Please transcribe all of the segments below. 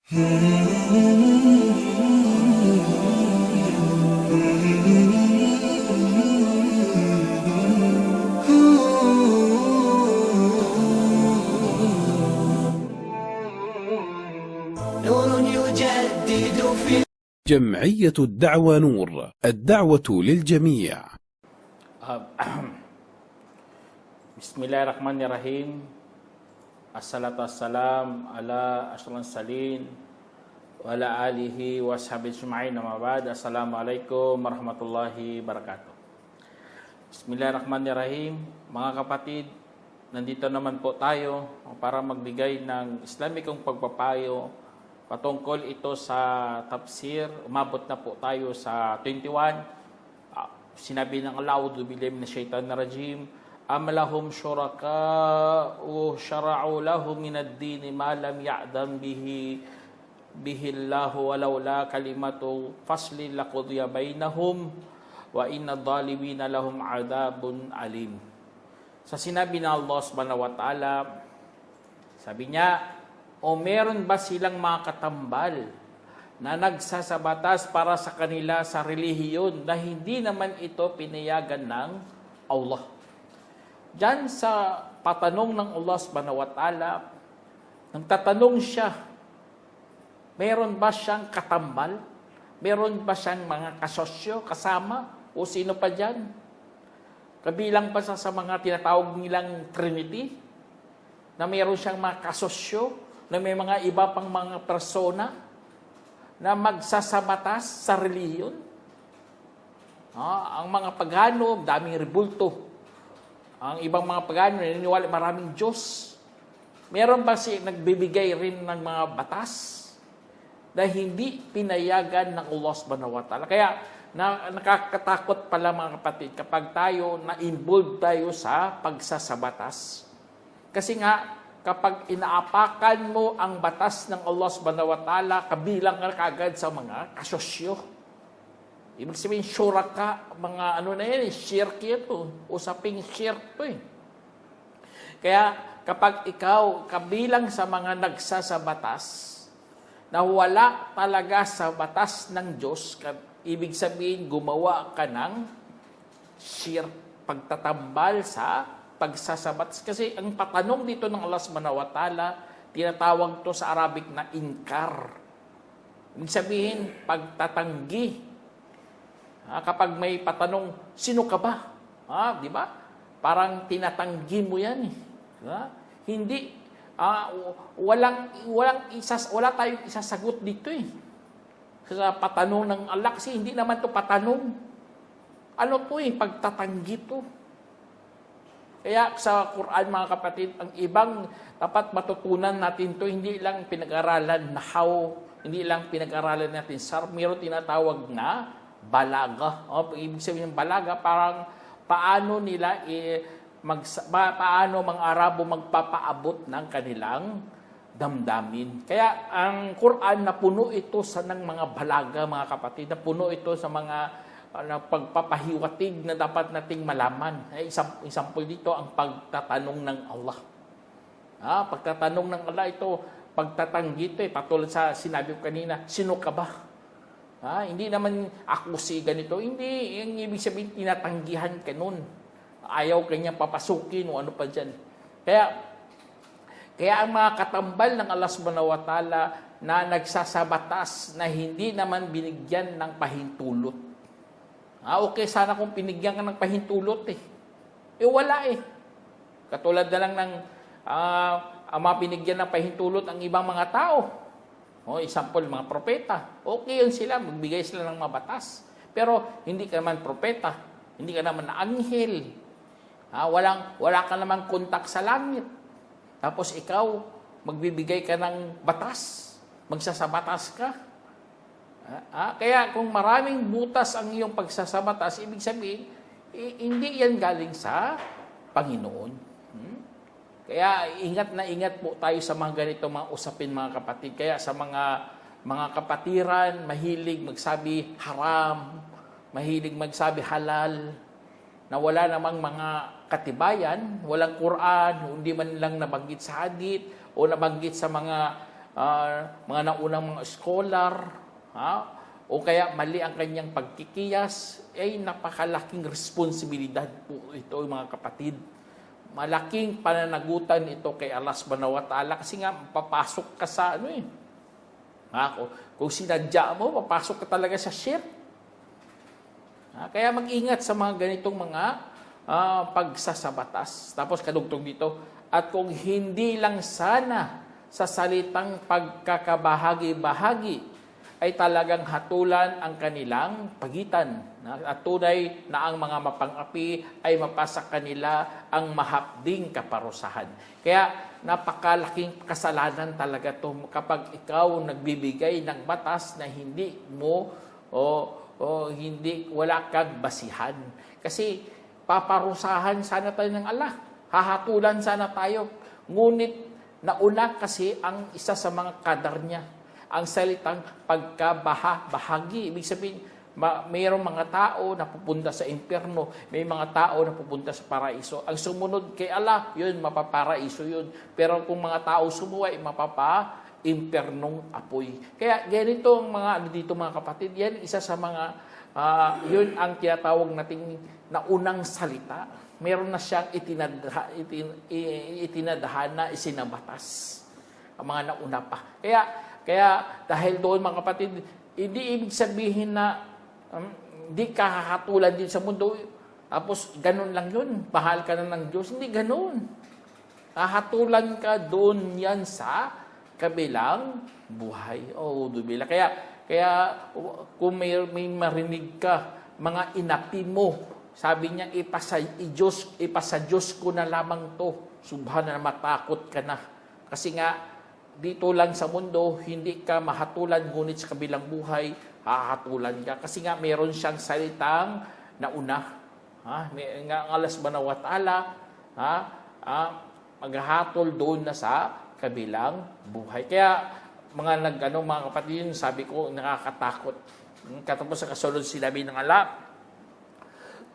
نور يجدد في جمعية الدعوة نور، الدعوة للجميع. Bismillahirrahmanirrahim. Assalatu wassalam ala asyrafil salin wa ala alihi wa sahbihi ajma'in. Amma ba'd. Assalamualaikum warahmatullahi wabarakatuh. Bismillahirrahmanirrahim. Mga kapatid, nandito naman po tayo para magbigay ng Islamikong pagpapayo patungkol ito sa tafsir. Umabot na po tayo sa 21. Sinabi ng Allah, "A'udzu billahi minasyaitonir rajim. Am lahum syuraka'u syara'u lahum minad dini ma lam ya'dam bihi Allahu walaula kalimatu fasli laqudiya bainahum wa inna dhalimina lahum 'adzabun alim." Sa sinabi ng Allah Subhanahu wa Ta'ala, sabi niya, o meron ba silang mga katambal na nagsasabatas para sa kanila sa relihiyon na hindi naman ito pinayagan ng Allah? Diyan sa patanong ng Allah Subhanahu wa Ta'ala, nagtatanong siya, meron ba siyang katambal? Meron ba siyang mga kasosyo, kasama? O sino pa dyan? Kabilang pa sa mga tinatawag nilang Trinity? Na meron siyang mga kasosyo? Na may mga iba pang mga persona na magsasabatas sa relihiyon? Ang mga pagano, daming rebulto. Ang ibang mga pagano, naniniwala maraming Diyos. Meron ba nagbibigay rin ng mga batas na hindi pinayagan ng Allah Subhanahu wa Ta'ala? Kaya nakakatakot pala mga kapatid kapag tayo na-involved tayo sa pagsasabatas. Kasi nga, kapag inaapakan mo ang batas ng Allah Subhanahu wa Ta'ala, kabilang ka kagad sa mga kasosyo. Ibig sabihin, syuraka, mga ano na yan, shirk ito. Usaping shirk to eh. Kaya kapag ikaw kabilang sa mga nagsasabatas, na wala talaga sa batas ng Diyos, ibig sabihin, gumawa ka ng shirk, pagtatambal sa pagsasabatas. Kasi ang patanong dito ng Allah Subhanahu wa Ta'ala, tinatawag to sa Arabic na inkar. Ibig sabihin, pagtatanggi. Kapag may patanong, sino ka ba? Di ba? Parang tinatanggi mo yan. Hindi, wala tayong isasagot dito eh. Sa patanong ng Allah, kasi hindi naman to patanong. Ano to eh, pagtatanggi to. Kaya sa Quran, mga kapatid, ang ibang dapat matutunan natin to, hindi lang pinag-aralan na how, hindi lang pinag-aralan natin sarf, mayroon tinatawag na balaga. Ibig sabihin ng balaga, parang paano nila paano mga Arabo magpapaabot ng kanilang damdamin. Kaya ang Quran napuno ito sa ng mga balaga, mga kapatid, napuno ito sa mga pagpapahiwatig na dapat nating malaman. Example dito, ang pagtatanong ng Allah. Pagtatanong ng Allah ito, pagtatanggi ito, patulad sa sinabi ko kanina, sino ka ba? Hindi naman ako si ganito. Hindi, yung ibig sabihin, tinatanggihan ka nun. Ayaw kanya papasukin o ano pa dyan. Kaya ang mga katambal ng Allah Subhanahu wa Ta'ala na nagsasabatas na hindi naman binigyan ng pahintulot. Okay, sana kung binigyan ka ng pahintulot eh. Wala eh. Katulad na lang ng ang mga binigyan ng pahintulot ang ibang mga tao. Example, mga propeta. Okay yun sila, magbigay sila ng mga batas. Pero hindi ka naman propeta, hindi ka naman anghel. Wala ka naman kontak sa langit. Tapos ikaw, magbibigay ka ng batas. Magsasabatas ka. Kaya kung maraming butas ang iyong pagsasabatas, ibig sabihin, hindi yan galing sa Panginoon. Kaya ingat na ingat po tayo sa mga ganito mga usapin, mga kapatid. Kaya sa mga kapatiran, mahilig magsabi haram, mahilig magsabi halal, na wala namang mga katibayan, walang Quran, hindi man lang nabanggit sa hadith o nabanggit sa mga mga naunang mga scholar, o kaya mali ang kanyang pagkikiyas, ay napakalaking responsibilidad po ito, mga kapatid. Malaking pananagutan ito kay Allah subhanahu wa ta'ala kasi nga papasok ka sa kung sinadya mo, papasok ka talaga sa shirk. Kaya mag-ingat sa mga ganitong mga pagsasabatas. Tapos kadugtong dito, at kung hindi lang sana sa salitang pagkakabahagi-bahagi ay talagang hatulan ang kanilang pagitan. At tunay na ang mga mapang-api ay mapasa kanila ang mahapding kaparusahan. Kaya napakalaking kasalanan talaga to kapag ikaw nagbibigay ng batas na hindi mo wala kang basihan. Kasi paparusahan sana tayo ng Allah. Hahatulan sana tayo. Ngunit nauna kasi ang isa sa mga kadar niya, ang salitang pagkabaha-bahagi. Ibig sabihin, mayroong mga tao na pupunta sa impyerno, may mga tao na pupunta sa paraiso. Ang sumunod kay Allah, yun, mapaparaiso yun. Pero kung mga tao sumuway, impernong apoy. Kaya ganito ang mga dito, mga kapatid, yan isa sa mga yun ang tinatawag nating naunang salita. Meron na siyang itinadhana, isinabatas ang mga nauna pa. Kaya dahil doon, mga kapatid, hindi ibig sabihin na hindi ka hahatulan din sa mundo. Tapos ganun lang yun, bahal ka na ng Diyos. Hindi ganun. Hahatulan ka doon yan sa kabilang buhay. Dubila. Kaya kung may marinig ka, mga inapi mo, sabi niya, ipasa Diyos ko na lamang to. Subhana, matakot ka na. Kasi nga, dito lang sa mundo, hindi ka mahatulan, ngunit sa kabilang buhay, hahatulan ka. Kasi nga, meron siyang salitang nauna. Nga ang Allah subhanahu wa ta'ala, maghahatol doon na sa kabilang buhay. Kaya, mga kapatid, yun, sabi ko, nakakatakot. Katapos sa kasunod sinabi ng Allah,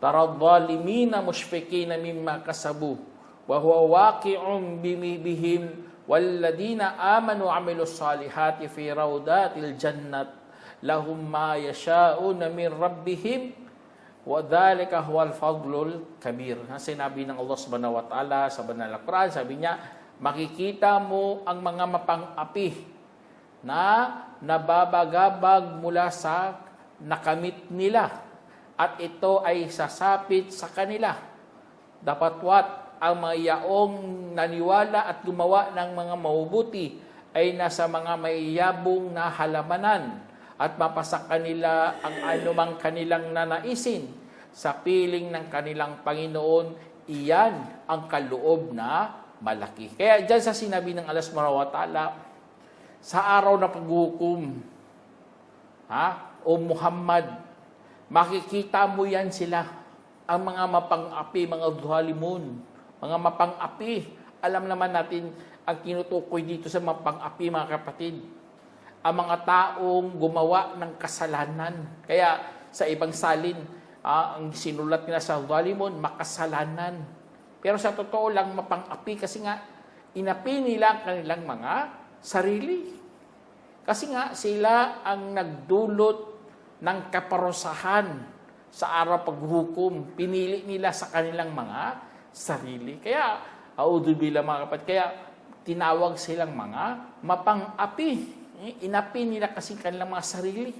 taradhalimina mushfikina mimma kasabu, wa huwa waqi'un bihim, walladina amanu amilus salihati fi rawdatil jannat lahum ma yasha'una min rabbihim wa dhalika huwal fadlul kabir. Sinabi ng Allah subhanahu wa ta'ala sa banal na Quran, sabi niya, makikita mo ang mga mapang-api na nababagabag mula sa nakamit nila at ito ay sasapit sa kanila. Dapatwat ang mga yaong naniwala at gumawa ng mga mabubuti ay nasa mga mayayabong na halamanan at mapasa kanila ang anumang kanilang nanaisin sa piling ng kanilang Panginoon. Iyan ang kaloob na malaki. Kaya dyan sa sinabi ng Allah subhanahu wa ta'ala, sa araw na paghukom, o Muhammad, makikita mo yan sila, ang mga mapang-api, mga dhalimun, mga mapang-api. Alam naman natin ang kinutukoy dito sa mapang-api, mga kapatid. Ang mga taong gumawa ng kasalanan. Kaya sa ibang salin, ang sinulat nila sa dhalimun, makasalanan. Pero sa totoo lang, mapang-api kasi nga, inapi nila ang kanilang mga sarili. Kasi nga, sila ang nagdulot ng kaparusahan sa araw paghukom. Pinili nila sa kanilang mga sarili. Kaya, audubila, mga kapatid, kaya tinawag silang mga mapang-api. Inapi nila kasi kanilang mga sarili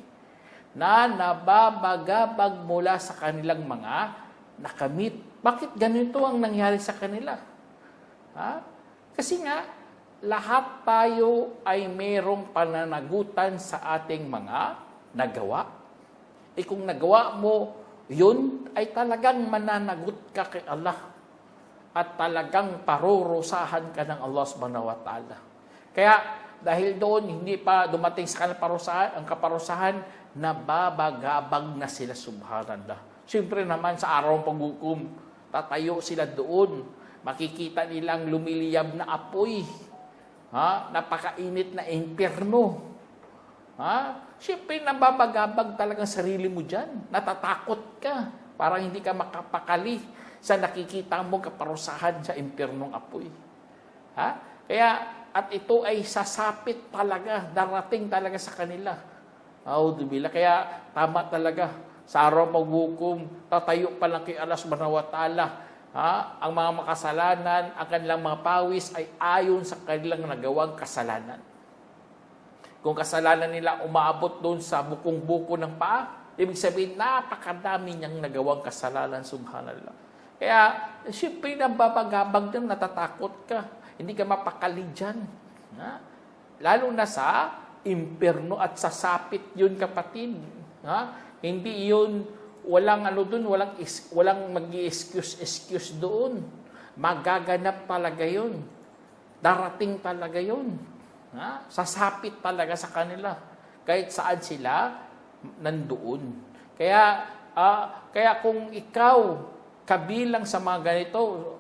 na nababagabag mula sa kanilang mga nakamit. Bakit ganito ang nangyari sa kanila? Kasi nga, lahat tayo ay mayroong pananagutan sa ating mga nagawa. Kung nagawa mo, yun ay talagang mananagot ka kay Allah. At talagang parurusahan ka ng Allah subhanahu wa ta'ala. Kaya, dahil doon, hindi pa dumating sa kanila ang kaparusahan, nababagabag na sila, subhanallah. Siyempre naman, sa araw ng paghukom, tatayo sila doon. Makikita nilang lumiliyab na apoy. Napakainit na impyerno. Siyempre, nababagabag talagang sarili mo dyan. Natatakot ka. Parang hindi ka makapakali sa nakikita mo kaparusahan sa impyernong apoy. Kaya, at ito ay sasapit talaga, darating talaga sa kanila. Auzubillah. Kaya tama talaga, sa araw maghukom, tatayo pa lang kay Allah subhanahu wa ta'ala. Ang mga makasalanan, ang kanilang mga pawis ay ayon sa kanilang nagawang kasalanan. Kung kasalanan nila umaabot doon sa bukong-buko ng paa, ibig sabihin, napakadami niyang nagawang kasalanan, subhanallah. Kaya, siyempre, nababagabag din, natatakot ka. Hindi ka mapakali dyan. Lalo na sa impyerno at sasapit yun, kapatid. Hindi yun, walang doon, walang mag-i-excuse doon. Magaganap talaga yun. Darating talaga yun. Sasapit talaga sa kanila. Kahit saan sila, nandoon. Kaya kung ikaw, kabilang sa mga ganito,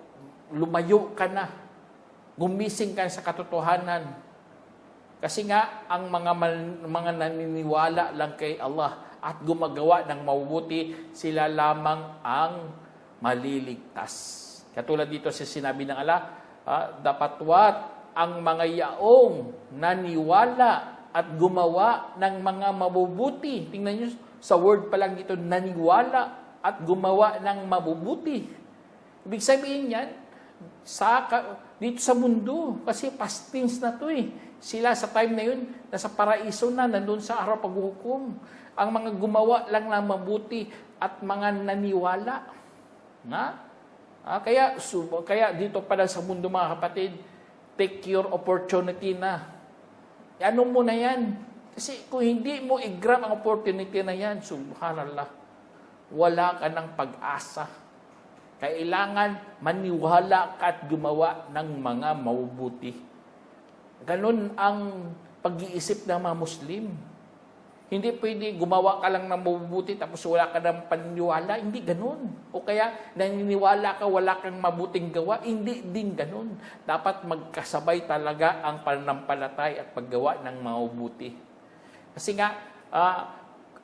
lumayo ka na. Gumising ka sa katotohanan. Kasi nga, ang mga naniniwala lang kay Allah at gumagawa ng mabubuti, sila lamang ang maliligtas. Katulad dito sa sinabi ng Allah, dapatwat ang mga yaong naniwala at gumawa ng mga mabubuti. Tingnan nyo, sa word pa lang dito, naniwala at gumawa ng mabubuti. Ibig sabihin yan, dito sa mundo, kasi past tense na to eh. Sila sa time na yun, nasa paraiso na, nandun sa araw paghukom. Ang mga gumawa lang ng mabuti at mga naniwala. Kaya dito pala sa mundo, mga kapatid, take your opportunity na. Ano mo na yan? Kasi kung hindi mo i-grab ang opportunity na yan, subhanallah, wala ka ng pag-asa. Kailangan maniwala ka at gumawa ng mga mabubuti. Ganun ang pag-iisip ng mga Muslim. Hindi pwede gumawa ka lang ng mabubuti tapos wala ka ng paniniwala. Hindi ganun. O kaya naniniwala ka, wala kang mabuting gawa. Hindi din ganun. Dapat magkasabay talaga ang pananampalatay at paggawa ng mabubuti. Kasi nga,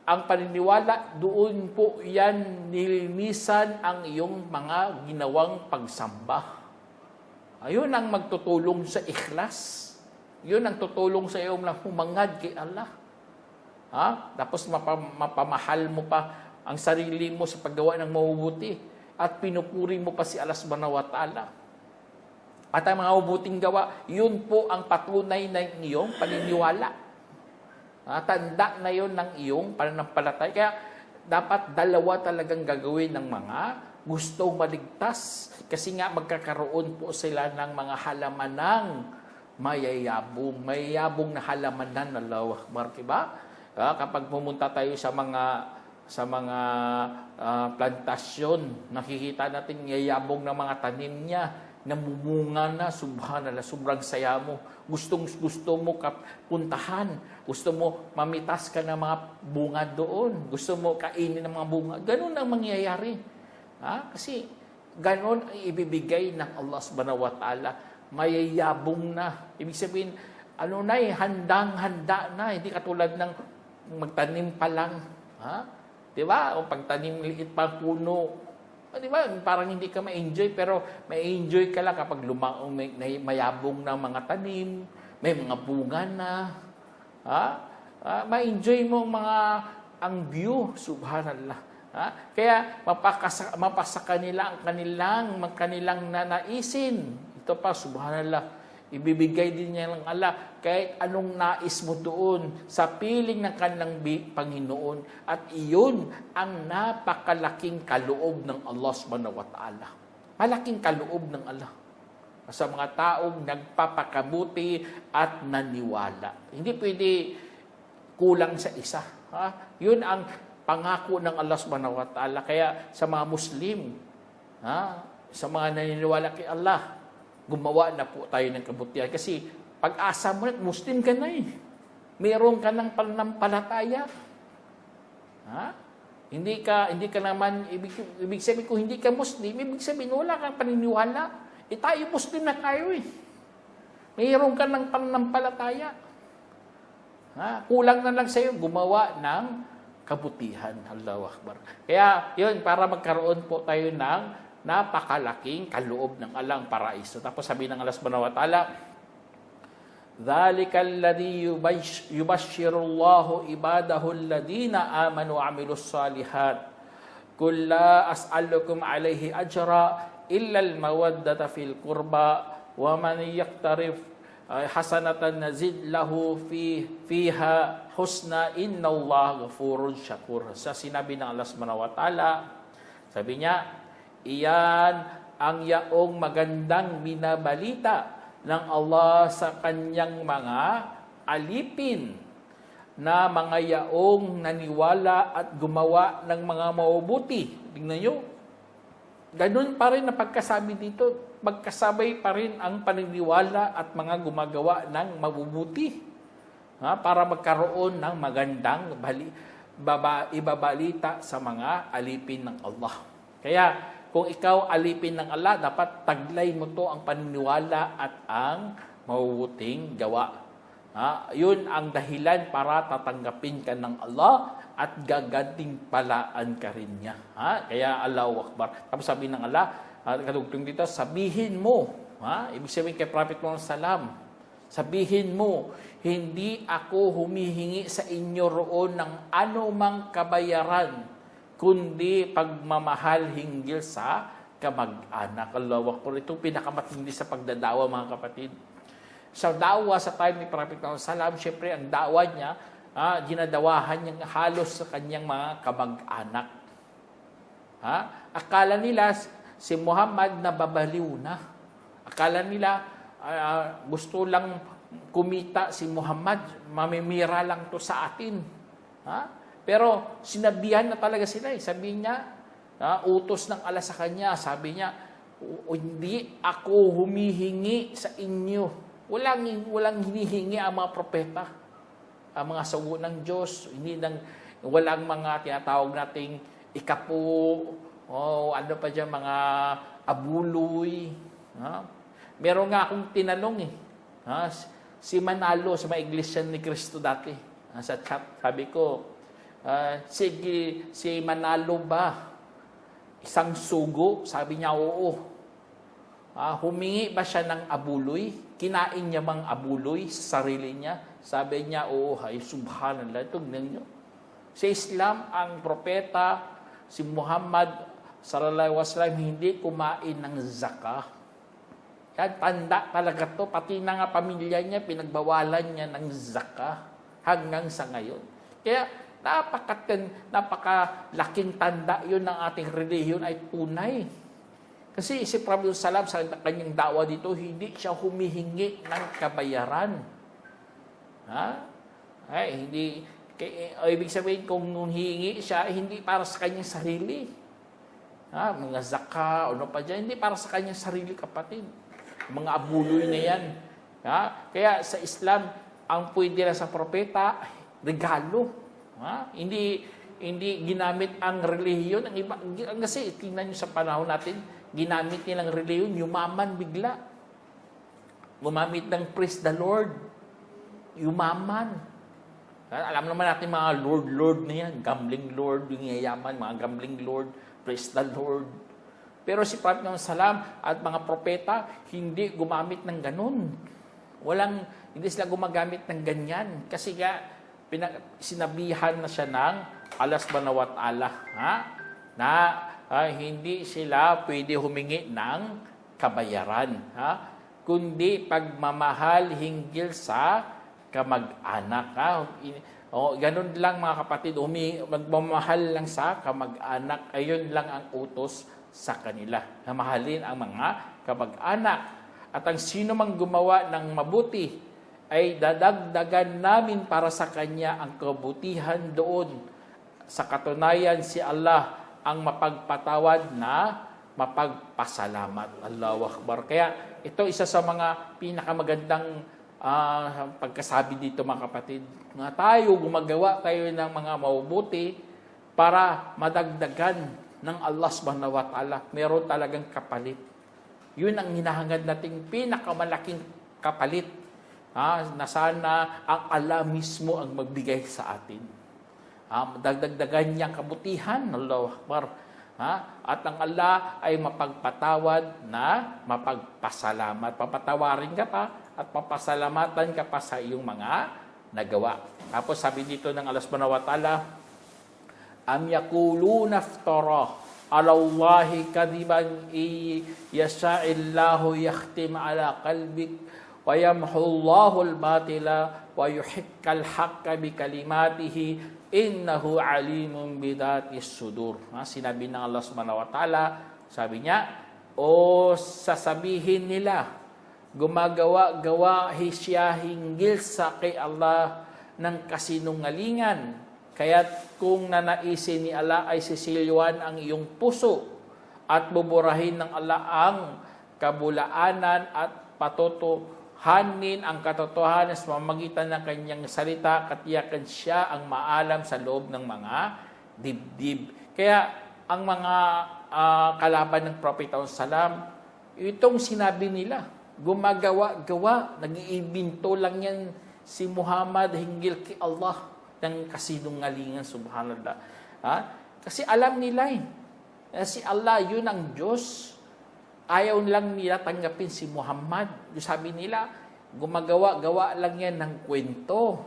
ang paniniwala, doon po yan nilinisan ang iyong mga ginawang pagsamba. Ayun ang magtutulong sa ikhlas. Yun ang tutulong sa iyo na humangad kay Allah. Tapos mapamahal mo pa ang sarili mo sa paggawa ng mabubuti at pinupuri mo pa si Allah subhanahu wa ta'ala. At ang mga mabubuting gawa, yun po ang patunay ng iyong paniniwala. Tanda na yun ng iyong pananampalataya. Kaya dapat dalawa talagang gagawin ng mga gustong maligtas. Kasi nga magkakaroon po sila ng mga halamanang mayayabong. Mayayabong na halamanan, Allahu Akbar, diba? Kapag pumunta tayo sa mga plantasyon, nakikita natin yayabong ng mga tanim niya, namumunga na, subhanallah, sobrang saya mo. Gusto mo puntahan. Gusto mo mamitas ka ng mga bunga doon. Gusto mo kainin ng mga bunga. Ganun ang mangyayari. Kasi ganun ang ibibigay ng Allah subhanahu wa ta'ala. Mayayabong na. Ibig sabihin, handang-handa na. Hindi katulad ng magtanim pa lang. Diba? O pagtanim liit pa puno. Diba? Parang hindi ka ma-enjoy, pero ma-enjoy ka lang kapag mayabong ng mga tanim, may mga bunga na. Ma-enjoy mo ang view, subhanallah. Kaya mapasa kanila ang kanilang nanaisin. Ito pa, subhanallah. Ibibigay din niya ng Allah kahit anong nais mo doon sa piling ng kanilang Panginoon. At iyon ang napakalaking kaloob ng Allah subhanahu wa ta'ala. Malaking kaloob ng Allah sa mga taong nagpapakabuti at naniwala. Hindi pwede kulang sa isa. Yun ang pangako ng Allah subhanahu wa ta'ala. Kaya sa mga Muslim, sa mga naniniwala kay Allah, gumawa na po tayo ng kabutihan. Kasi pag-asa mo, Muslim ka na eh. Meron ka ng pananampalataya. Hindi ka naman, ibig sabihin, kung hindi ka Muslim, ibig sabihin, wala kang paniniwala. Tayo Muslim na tayo eh. Meron ka ng pananampalataya. Kulang na lang sa iyo, gumawa ng kabutihan. Allahu Akbar. Kaya, yun, para magkaroon po tayo ng napakalaking kaloob ng Allah ang paraiso. Tapos sabi ng Allah subhanahu wa ta'ala, ذَلِكَ الَّذِي يُبَشِّرُ اللَّهُ عِبَادَهُ الَّذِينَ آمَنُوا وَعَمِلُوا الصَّالِحَاتِ قُل لَّا أَسْأَلُكُمْ عَلَيْهِ أَجْرًا إِلَّا الْمَوَدَّةَ فِي الْقُرْبَى وَمَنْ يَقْتَرِفْ حَسَنَةً نَزِدْ لَهُ فِيهَا حُسْنًا إِنَّ اللَّهَ غَفُورٌ شَكُورٌ. Sa sinabi ng Allah Subhanahu wa Ta'ala, sabi niya, iyan ang yaong magandang binabalita ng Allah sa kanyang mga alipin na mga yaong naniwala at gumawa ng mga mabubuti. Tingnan nyo, ganun pa rin na pagkasabi dito, magkasabay pa rin ang paniniwala at mga gumagawa ng mabubuti para magkaroon ng magandang ibabalita sa mga alipin ng Allah. Kaya, kung ikaw alipin ng Allah, dapat taglay mo to ang paniniwala at ang mabubuting gawa. Yun ang dahilan para tatanggapin ka ng Allah at gagantimpalaan ka rin niya. Kaya Allahu Akbar. Tapos sabi ng Allah, kadugtong dito, sabihin mo, ibig sabihin kay Prophet Muhammad Salam, sabihin mo, hindi ako humihingi sa inyo roon ng anumang kabayaran, kundi pagmamahal hinggil sa kamag-anak. Allahu Akbar. Ito pinakamatindi sa pagdadawa, mga kapatid. Sa dawa sa time ni Prophet Muhammad Salam, syempre ang dawa niya, ginadawahan niya halos sa kanyang mga kamag-anak. Akala nila si Muhammad nababaliw na. Akala nila gusto lang kumita si Muhammad, mamimira lang to sa atin. Pero sinabihan na talaga sila. Sabi niya, utos ng Allah sa kanya, sabi niya, hindi ako humihingi sa inyo. Walang hinihingi ang mga propeta, ang mga sago ng Diyos. Walang mga tinatawag nating ikapo, ano pa dyan, mga abuloy. Meron nga akong tinanong si Manalo sa mga iglesia ni Cristo dati. Sa chat, sabi ko, sige, si Manalo ba? Isang sugo? Sabi niya, oo. Humingi ba siya ng abuloy? Kinain niya bang abuloy sa sarili niya? Sabi niya, oo, ay subhanallah. Tignan niyo. Sa Islam, ang propeta, si Muhammad sallallahu alaihi wasallam, hindi kumain ng zakah. Yan, tanda talaga to. Pati na nga pamilya niya, pinagbawalan niya ng zakah hanggang sa ngayon. Kaya, napakalaking tanda yun ng ating relihiyon ay tunay. Kasi si Prophet Salam sa kanyang dawa dito, hindi siya humihingi ng kabayaran. Ibig sabihin, kung hihingi siya, hindi para sa kanyang sarili. Mga zaka, ano pa dyan, hindi para sa kanyang sarili, kapatid. Mga abuloy na yan. Kaya sa Islam, ang pwede na sa propeta, regalo. Hindi ginamit ang relihiyon. Ang iba, kasi tingnan nyo sa panahon natin, ginamit nilang relihiyon, yumaman bigla. Gumamit ng praise the Lord, yumaman. Alam naman natin mga Lord na yan, gambling Lord, yung yayaman, mga gambling Lord, praise the Lord. Pero si Prophet Muhammad Salam at mga propeta, hindi gumamit ng ganun. Hindi sila gumagamit ng ganyan. Kasi sinabihan na siya ng Allah Subhanahu wa Ta'ala, na hindi sila pwede humingi ng kabayaran, kundi pagmamahal hinggil sa kamag-anak. Ganun lang, mga kapatid, magmamahal lang sa kamag-anak, ayun lang ang utos sa kanila, na mahalin ang mga kamag-anak. At ang sino mang gumawa ng mabuti, ay dadagdagan namin para sa kanya ang kabutihan doon. Sa katunayan, si Allah ang mapagpatawad na mapagpasalamat. Allahu Akbar. Kaya ito isa sa mga pinakamagandang pagkasabi dito, mga kapatid. Nga tayo, gumagawa tayo ng mga mabubuti para madagdagan ng Allah Subhanahu wa Ta'ala. Meron talagang kapalit. Yun ang hinahangad nating pinakamalaking kapalit. Na sana ang Allah mismo ang magbigay sa atin. Dagdagdagan niyang kabutihan, Allahu Akbar. At ang Allah ay mapagpatawad na mapagpasalamat. Papatawarin ka pa at papasalamatan ka pa sa iyong mga nagawa. Tapos sabi dito ng Allah subhanahu wa ta'ala, am yakuluna iftara ala Allahi kadiban yasha'illahu yakhtim ala qalbik wa yamhu Allahu al-batila wa yuhikkal haqqa bi kalimatihi innahu alimun bidatis sudur. Sinabi ng Allah subhanahu wa ta'ala, sabi niya, o sasabihin nila, gumagawa-gawa siya hinggil sa kay Allah ng kasinungalingan. Kaya't kung nanaisin ni Allah ay sisilyuan ang iyong puso at buburahin ng Allah ang kabulaanan at patotohanin ang katotohanan sa pamamagitan ng kanyang salita, katiyakan siya ang maalam sa loob ng mga dibdib. Kaya ang mga kalaban ng Propeta Salam, itong sinabi nila, gumagawa-gawa, nag-iibinto lang yan si Muhammad hinggil kay Allah ng kasinungalingan, subhanallah. Kasi alam nila si Allah yun ang Diyos. Ayaw lang nila tanggapin si Muhammad. Sabi nila, gumagawa-gawa lang yan ng kwento.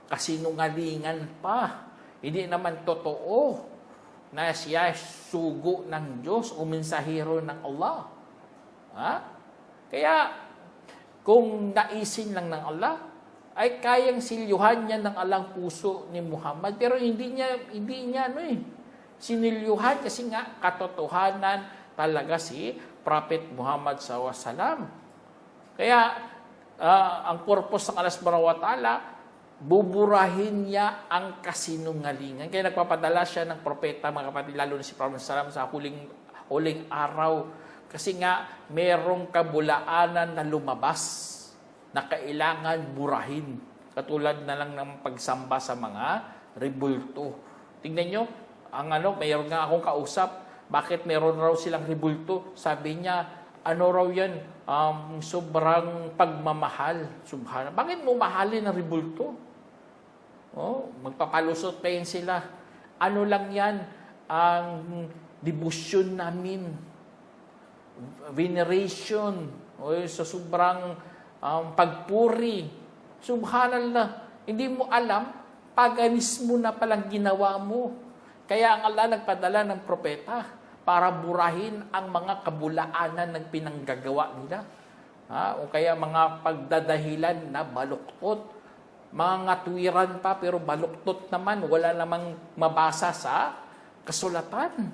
Kasinungalingan pa. Hindi naman totoo na siya sugo ng Diyos o mensahero ng Allah. Kaya, kung naisin lang ng Allah, ay kayang silyuhan niya ng alang puso ni Muhammad. Pero hindi niya sinilyuhan kasi nga katotohanan talaga si Prophet Muhammad SAW. Kaya, ang purpose ng Allah subhanahu wa ta'ala, buburahin niya ang kasinungalingan. Kaya nagpapadala siya ng propeta, mga kapatid, lalo na si Prophet SAW sa huling araw. Kasi nga, merong kabulaanan na lumabas na kailangan burahin. Katulad na lang ng pagsamba sa mga rebulto. Tingnan nyo, mayroon nga akong kausap, bakit meron raw silang rebulto? Sabi niya, ano raw yan? Sobrang pagmamahal. Subhanallah. Bakit mo mahalin ang rebulto? Magpapalusot pa yan sila. Ano lang yan? Ang devotion namin. Veneration. Sa sobrang pagpuri. Subhanallah. Hindi mo alam, paganismo na palang ginawa mo. Kaya ang Allah nagpadala ng propeta para burahin ang mga kabulaanan ng pinanggagawa nila. O kaya mga pagdadahilan na baluktot. Mga ngatuwiran pa pero baluktot naman. Wala namang mabasa sa kasulatan.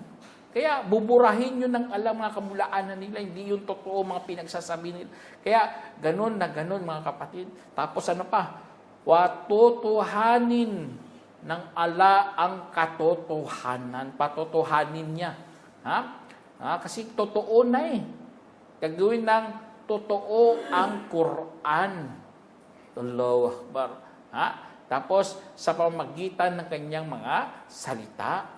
Kaya buburahin yun ng alam mga kabulaanan nila. Hindi yung totoo mga pinagsasabi nila. Kaya ganun na ganun mga kapatid. Tapos ano pa? Watutuhanin ng ala ang katotohanan. Patotohanin niya. Kasi totoo na Gagawin ng totoo ang Quran. Allahu Akbar. Tapos sa pamamagitan ng kanyang mga salita.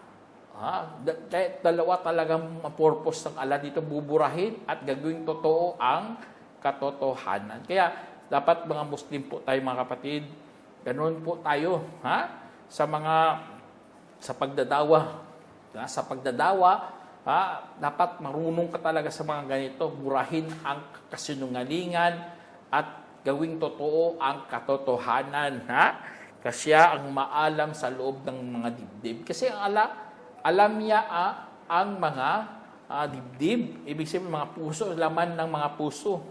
Dalawa talagang purpose ng Allah dito, buburahin at gagawin totoo ang katotohanan. Kaya dapat mga Muslim po tayo mga kapatid, ganoon po tayo sa pagdadawa. Sa pagdadawa, dapat marunong ka talaga sa mga ganito, burahin ang kasinungalingan at gawing totoo ang katotohanan. Kasi ang maalam sa loob ng mga dibdib. Kasi ang Allah, alam niya ang mga dibdib, ibig sabihin mga puso, laman ng mga puso.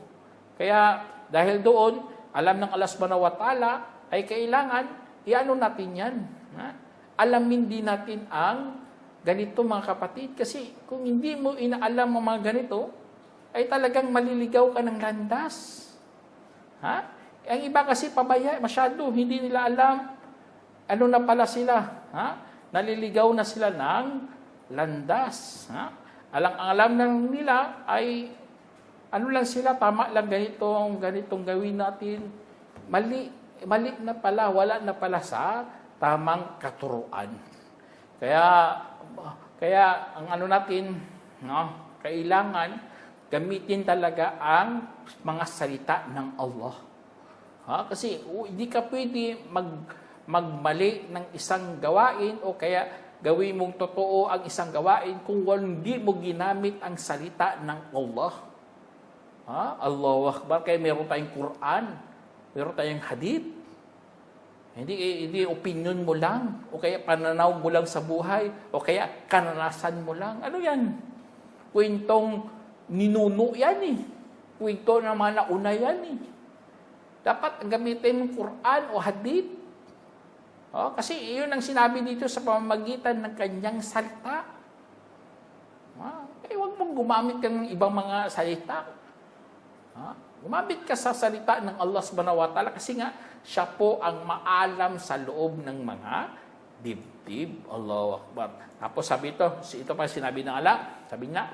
Kaya dahil doon, alam ng Allah subhanahu wa ta'ala, ay kailangan, iano natin yan. Alamin din natin ang ganito mga kapatid. Kasi kung hindi mo inaalam ang mga ganito, ay talagang maliligaw ka ng landas. Ang iba kasi pabaya, masyado, hindi nila alam. Ano na pala sila? Naliligaw na sila ng landas. Alam lang nila ay ano lang sila, tama lang ganitong gawin natin. Mali na pala, wala na pala sa tamang katuruan. Kaya ang natin, kailangan gamitin talaga ang mga salita ng Allah. Kasi hindi ka pwede magmali ng isang gawain o kaya gawin mong totoo ang isang gawain kung hindi mo ginamit ang salita ng Allah. Allahu Akbar. Kaya meron tayong Quran, meron tayong hadith. Hindi opinion mo lang, o kaya pananaw mo lang sa buhay, o kaya karanasan mo lang. Ano yan? Kwentong ninuno yan eh. Kwento ng mga nauna yan eh. Dapat gamitin mo Quran o hadith. Kasi iyon ang sinabi dito sa pamamagitan ng kanyang salita. Kaya huwag mong gumamit ka ng ibang mga salita. Gumamit ka sa salita ng Allah subhanahu wa ta'ala kasi nga siya po ang maalam sa loob ng mga dibdib. Allahu Akbar. Tapos sabi ito pa sinabi ng Allah, sabi niya,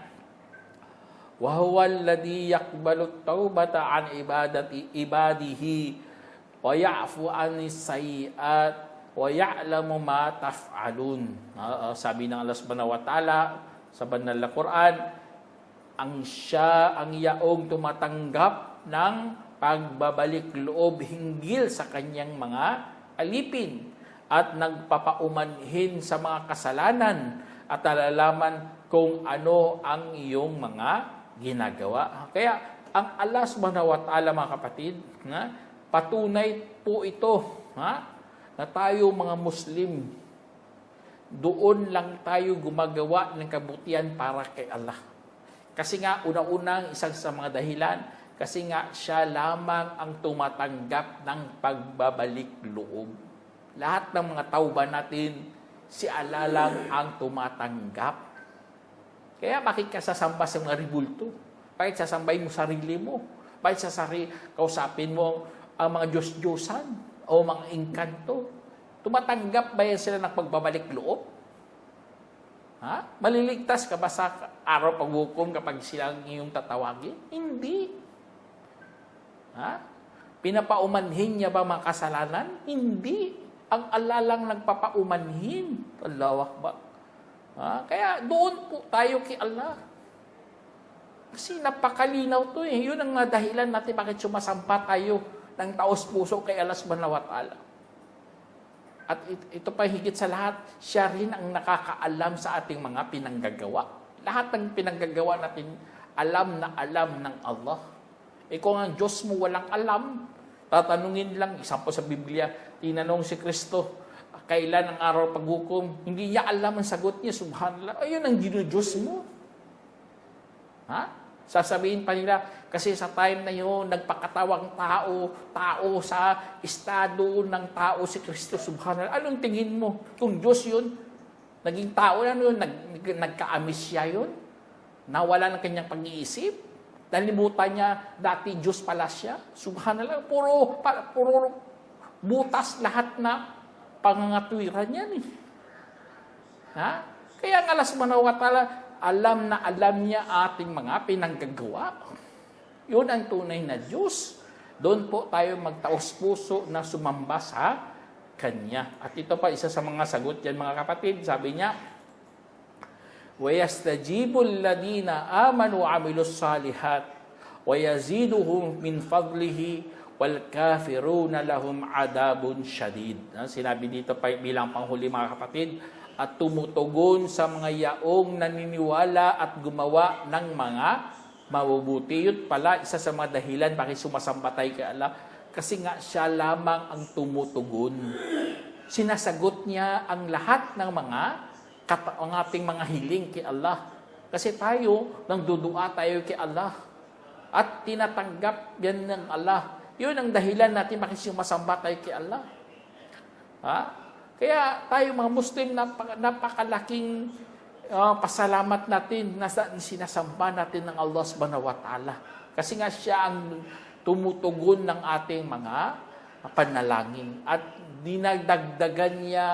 wa huwa alladhi yaqbalu at-taubata an ibadihi wa ya'fu anis sayiat wa ya'lamu ma taf'alun. Sabi ng Allah subhanahu wa ta'ala sa banal na Quran, siya ang yaong tumatanggap ng pagbabalik loob hinggil sa kanyang mga alipin at nagpapaumanhin sa mga kasalanan at nalalaman kung ano ang iyong mga ginagawa. Kaya ang Allah subhanahu wa ta'ala, mga kapatid, patunay po ito na tayo mga Muslim, doon lang tayo gumagawa ng kabutihan para kay Allah. Kasi nga, unang-unang isang sa mga dahilan, kasi nga siya lamang ang tumatanggap ng pagbabalik loob. Lahat ng mga tauba natin, si Allah lang ang tumatanggap. Kaya bakit ka sasamba sa mga ribulto? Bakit sasambahin mo sarili mo? Bakit kausapin mo ang mga Diyos-Diyosan o mga engkanto? Tumatanggap ba yan sila ng pagbabalik loob? Maliligtas ka ba sa araw paghukom kapag silang iyong tatawagin? Hindi. Pinapaumanhin niya ba mga kasalanan? Hindi. Ang Allah lang nagpapaumanhin. Allahu Akbar. Kaya doon po tayo kay Allah. Kasi napakalinaw to eh. Yun ang dahilan natin bakit sumasampa tayo ng taos-puso kay Allah subhanahu wa ta'ala. At ito pa higit sa lahat, siya rin ang nakakaalam sa ating mga pinanggagawa. Lahat ng pinanggagawa natin, alam na alam ng Allah. Kung ang Diyos mo walang alam, tatanungin lang, isa po sa Biblia, tinanong si Kristo, kailan ang araw paghukom? Hindi niya alam ang sagot niya, subhanallah. Ayun ang Diyos mo. Sasabihin pa nila, kasi sa time na yun, nagpakatawang tao sa estado ng tao si Kristo, subhanallah. Anong tingin mo? Kung Diyos yun, naging tao, ano yun? Nagka-amis siya yun? Nawala ng kanyang pag-iisip? Nalimutan niya, dati Diyos pala siya? Subhanallah, puro butas lahat na pangangatwiran yan eh. Kaya ang Allah subhanahu wa ta'ala, alam na alam niya ating mga pinanggagawa. Yun ang tunay na Diyos. Doon po tayo magtaos puso na sumamba sa Kanya. At ito pa, isa sa mga sagot yan mga kapatid. Sabi niya, وَيَسْتَجِيبُ الَّذِينَ آمَنُوا وَعَمِلُوا الصَّالِحَاتِ وَيَزِيدُهُمْ مِنْ فَضْلِهِ وَالْكَافِرُونَ لَهُمْ عَذَابٌ شَدِيدٌ. Sinabi dito pa bilang panghuli mga kapatid, at tumutugon sa mga yaong naniniwala at gumawa ng mga mabubuti. Yun pala, isa sa mga dahilan bakit sumasamba tayo kay Allah. Kasi nga siya lamang ang tumutugon. Sinasagot niya ang lahat ng ang ating mga hiling kay Allah. Kasi tayo, nang dudua tayo kay Allah. At tinatanggap yan ng Allah. Yun ang dahilan natin bakit sumasamba tayo kay Allah. Kaya tayo mga Muslim, napakalaking pasalamat natin na sinasamba natin ng Allah subhanahu wa ta'ala. Kasi nga siya ang tumutugon ng ating mga panalangin. At dinagdagdagan niya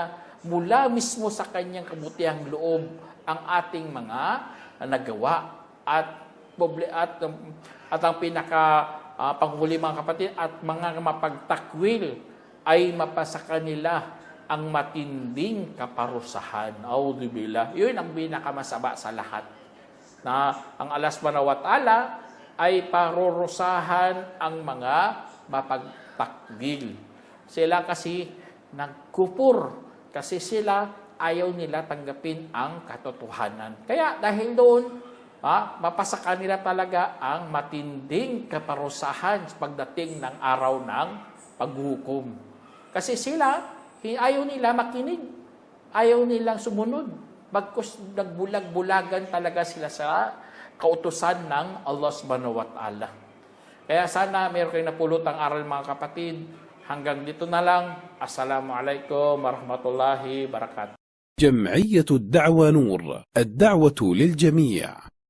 mula mismo sa kanyang kabutihang loob ang ating mga nagawa. At ang panghuli mga kapatid, at mga mapagtakwil ay mapasa kanila ang matinding kaparusahan. Auzubillah. Yun ang pinakamasama sa lahat. Na ang Allah subhanahu wa ta'ala ay parurusahan ang mga mapagtakwil. Sila kasi nagkupur. Kasi sila ayaw nila tanggapin ang katotohanan. Kaya dahil doon, mapasa kanila talaga ang matinding kaparusahan pagdating ng araw ng paghukom. Kasi sila, ayaw nila makinig. Ayaw nilang sumunod. Bagkus nagbulag-bulagan talaga sila sa kautusan ng Allah subhanahu wa ta'ala. Kaya sana meron kayong napulutang aral mga kapatid. Hanggang dito na lang. Assalamualaikum warahmatullahi wabarakatuh. جمعية الدعوة نور، الدعوة للجميع.